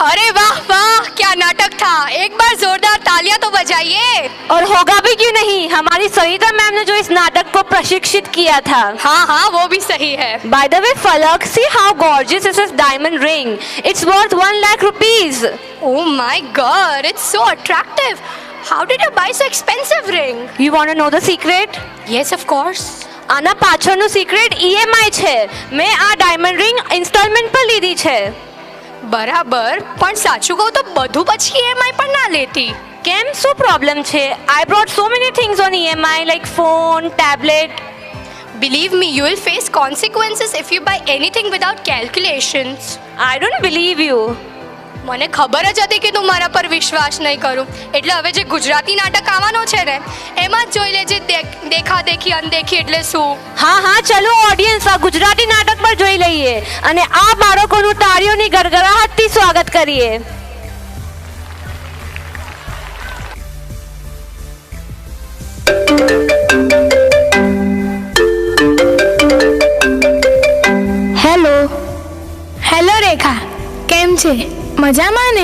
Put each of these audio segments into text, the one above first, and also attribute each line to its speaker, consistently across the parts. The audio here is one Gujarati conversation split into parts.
Speaker 1: अरे वाह वाह, क्या नाटक था। एक बार जोरदार तालियां तो बजाइए।
Speaker 2: और होगा भी क्यों नहीं, हमारी सरिता मैम ने जो इस नाटक को प्रशिक्षित किया था।
Speaker 1: हाँ हाँ, वो भी सही है।
Speaker 2: By the way, Falak, see how gorgeous is this diamond ring. It's worth 1 lakh rupees.
Speaker 1: Oh my god, it's so attractive. How did you buy so expensive ring?
Speaker 2: You want to know the secret?
Speaker 1: Yes, of course.
Speaker 2: આના પાછળનું સિક્રેટ EMI છે. મેં આ ડાયમંડ રિંગ ઇન્સ્ટોલમેન્ટ પર લીધી છે.
Speaker 1: બરાબર, પણ સાચું કહું તો બધું પછી EMI પર ના લેતી.
Speaker 2: કેમ, શું પ્રોબ્લેમ છે? I brought so many things on EMI like phone, tablet.
Speaker 1: Believe me, you will face consequences if you buy anything without calculations.
Speaker 2: I don't believe you.
Speaker 1: મને ખબર જ હતી કે તું મારા પર વિશ્વાસ નહીં કરું, એટલે હવે જે ગુજરાતી નાટક આવવાનો છે ને એમાં જ જોઈ લેજે. દેખા દેખી અનદેખી એટલે શું.
Speaker 2: હા હા, ચલો ઓડિયન્સ, આ ગુજરાતી નાટક પર જોઈ લઈએ અને આ બાળકોનું તાળીઓની ગરગરાહટથી સ્વાગત કરીએ.
Speaker 3: હેલો. હેલો રેખા, કેમ છે? મજામાં ને?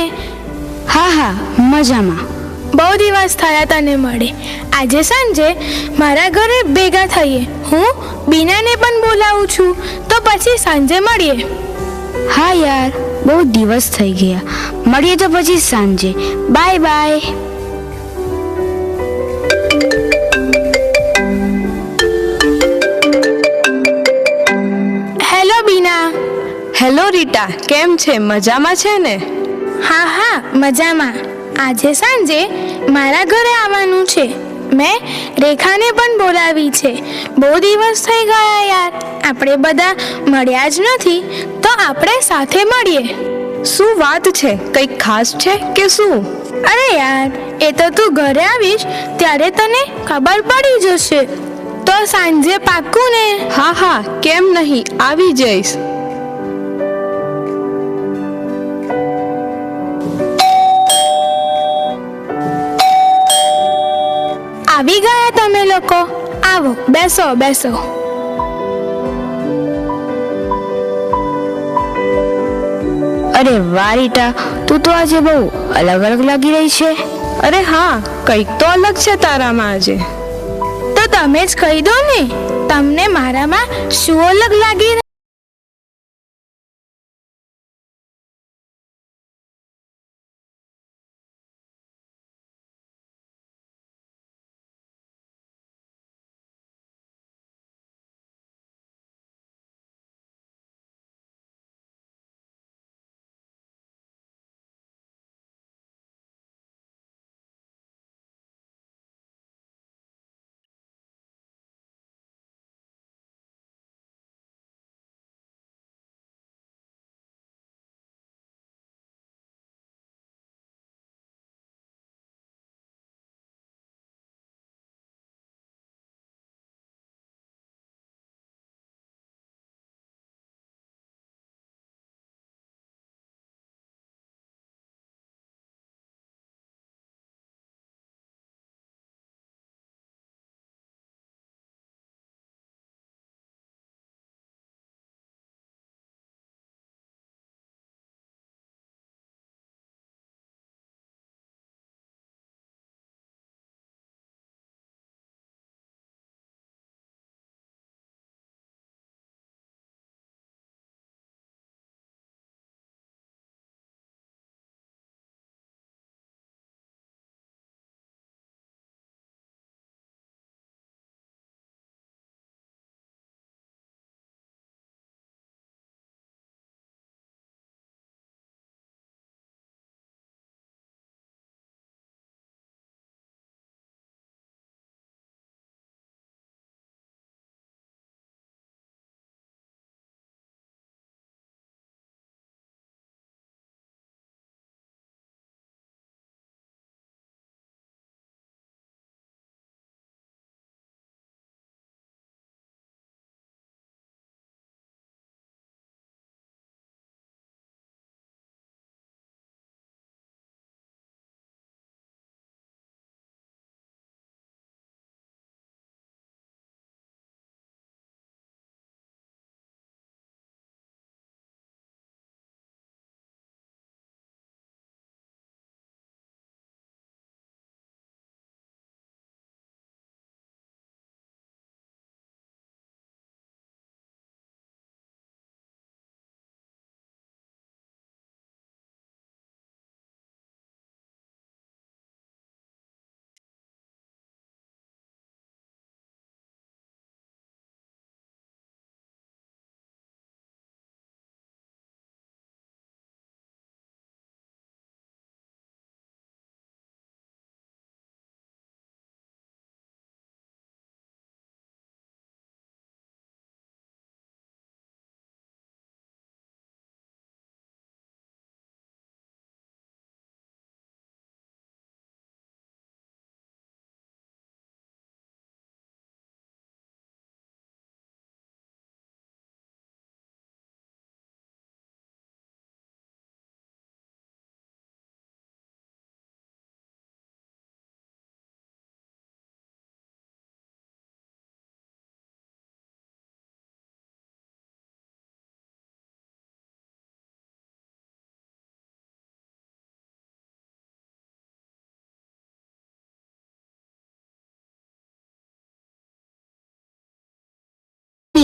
Speaker 4: હા હા, મજામાં.
Speaker 3: બહુ દિવસ થયા તને મળે. આજે સાંજે મારા ઘરે ભેગા થઈએ. હું બીનાને પણ બોલાવું છું, તો પછી સાંજે મળીએ.
Speaker 4: હા યાર, બહુ દિવસ થઈ ગયા. મળીએ તો પછી સાંજે. Bye bye.
Speaker 3: હેલો બીના.
Speaker 5: હેલો રીટા, કેમ છે? મજામાં છે ને?
Speaker 3: હા હા, મજામાં. આજે સાંજે મારા ઘરે આવવાનું છે. મેં રેખાને પણ બોલાવી છે. બહુ દિવસ થઈ ગયા યાર, આપણે બધા મળ્યા જ નથી, તો આપણે સાથે મળીએ.
Speaker 5: શું વાત છે? કંઈક ખાસ છે કે શું?
Speaker 3: અરે યાર, એ તો તું ઘરે આવીશ ત્યારે તને ખબર પડી જશે. તો સાંજે પાક્કું ને?
Speaker 5: હા હા, કેમ નહીં, આવી જઈશ.
Speaker 3: આવી ગયા તમે લોકો? આવો, બેસો બેસો.
Speaker 4: અરે વાહ રીટા, તું તો આજે બહુ અલગ અલગ લાગી રહી છે.
Speaker 5: અરે હા, કંઈક તો અલગ છે તારામાં આજે.
Speaker 3: તો તમે જ કહી દો ને, તમને મારામાં શું અલગ લાગી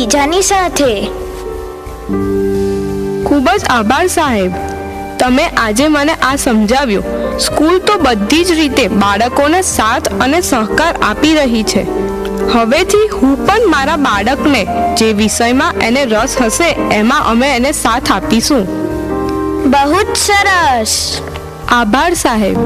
Speaker 3: બીજાની સાથે.
Speaker 5: ખૂબ જ આભાર સાહેબ, તમે આજે મને આ સમજાવ્યું. સ્કૂલ તો બધી જ રીતે બાળકોને સાથ અને સહકાર આપી રહી છે. હવેથી હું પણ મારા બાળકને જે વિષયમાં એને રસ હશે એમાં અમે એને સાથ આપીશું.
Speaker 3: બહુ જ સરસ.
Speaker 5: આભાર સાહેબ.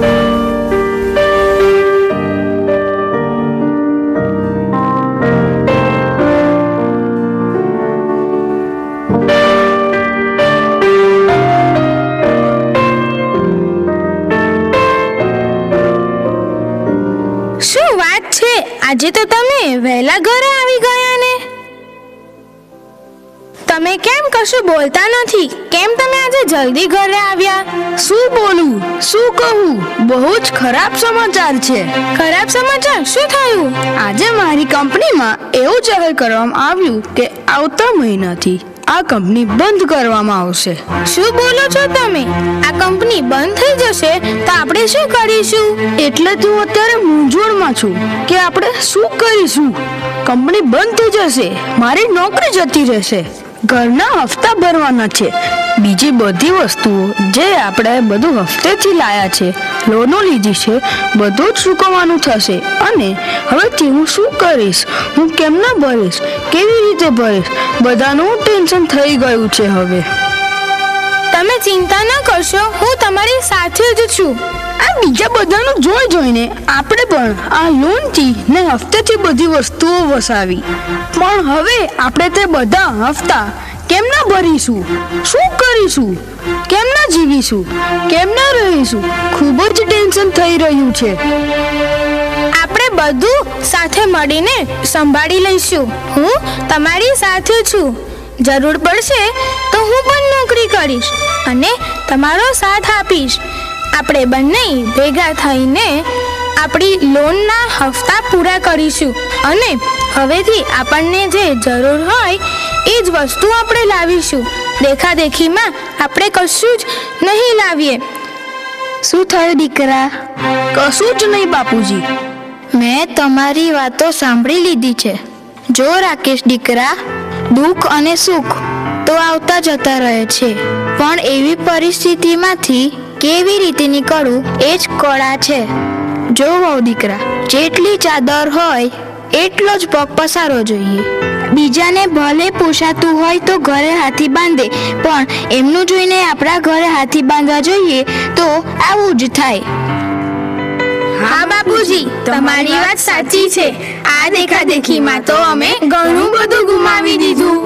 Speaker 3: શું વાત છે, આજે તો તમે વહેલા ઘરે આવી ગયા ને? તમે કેમ કશું બોલતા નથી? કેમ તમે આજે જલ્દી ઘરે આવ્યા?
Speaker 4: શું બોલું, શું કહું? બહુ જ ખરાબ સમાચાર છે.
Speaker 3: ખરાબ સમાચાર? શું થયું?
Speaker 4: આજે મારી કંપનીમાં એવું જાહેર કરવામાં આવ્યું કે આવતા મહિનાથી આ કંપની બંધ કરવામાં આવશે.
Speaker 3: શું બોલો છો તમે? આ કંપની બંધ થઈ જશે તો આપણે શું કરીશું?
Speaker 4: એટલે તો હું અત્યારે મૂંઝવણમાં છું કે આપણે શું કરીશું. કંપની બંધ થઈ જશે, મારી નોકરી જતી રહેશે, ઘરના હપ્તા ભરવાના છે, બીજી બધી વસ્તુઓ જે આપણે બધું હફ્તેથી લાયા છે, લોનો લીધી છે, બધું જ ચૂકવવાનું થશે. અને હવેથી હું શું કરીશ? હું કેમના ભરીશ? કેવી રીતે ભરીશ? બધાનું ટેન્શન થઈ ગયું છે હવે.
Speaker 3: તમે ચિંતા ન કરશો, હું તમારી સાથે જ છું.
Speaker 4: આ બીજા બધાનું જોઈને આપણે પણ આ લોનથી ને હફ્તેથી બધી વસ્તુઓ વસાવી, પણ હવે આપણે તે બધા હફ્તા કેમના ભરીશું? શું કરીશું? કેમના જીવીશું? કેમના રહીશું? ખૂબ જ ટેન્શન થઈ રહ્યું છે.
Speaker 3: આપણે બધું સાથે મળીને સંભાળી લઈશું. હું તમારી સાથે છું. જરૂર પડશે તો હું પણ નોકરી કરીશ અને તમારો સાથ આપીશ. આપણે બંને ભેગા થઈને આપણી લોનના હપ્તા પૂરા કરીશું અને હવેથી આપણને જે જરૂર હોય એ જ વસ્તુ આપણે લાવીશું. દેખાદેખીમાં આપણે કશું જ નહીં લાવીએ.
Speaker 4: શું થયું દીકરા? કશું જ નહીં બાપુજી.
Speaker 6: મેં તમારી વાતો સાંભળી લીધી છે. જો રાકેશ દીકરા, દુઃખ અને સુખ તો આવતા જતા રહે છે, પણ એવી પરિસ્થિતિમાંથી કેવી રીતે નીકળવું એ જ કળા છે. જો વહુ દીકરા, જેટલી ચાદર હોય એટલો જ પગ પસારવો જોઈએ. બીજાને ભલે પોષાતું હોય તો ઘરે હાથી બાંધે, પણ એમનું જોઈને આપણા ઘરે હાથી બાંધવા જોઈએ તો આવું જ થાય.
Speaker 3: હા બાપુજી, તમારી વાત સાચી છે. આ દેખાદેખીમાં તો અમે ઘણું બધું ગુમાવી દીધું.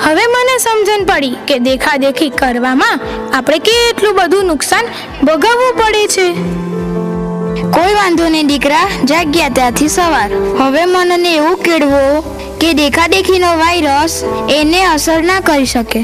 Speaker 3: હવે મને સમજણ પડી કે દેખાદેખી કરવામાં આપણે કેટલું બધું નુકસાન ભોગવવું પડે છે.
Speaker 6: કોઈ વાંધો નહીં દીકરા, જાગ્યા ત્યાંથી સવાર. હવે મનને એવું કેળવો કે દેખાદેખીનો વાયરસ એને અસર ના કરી શકે.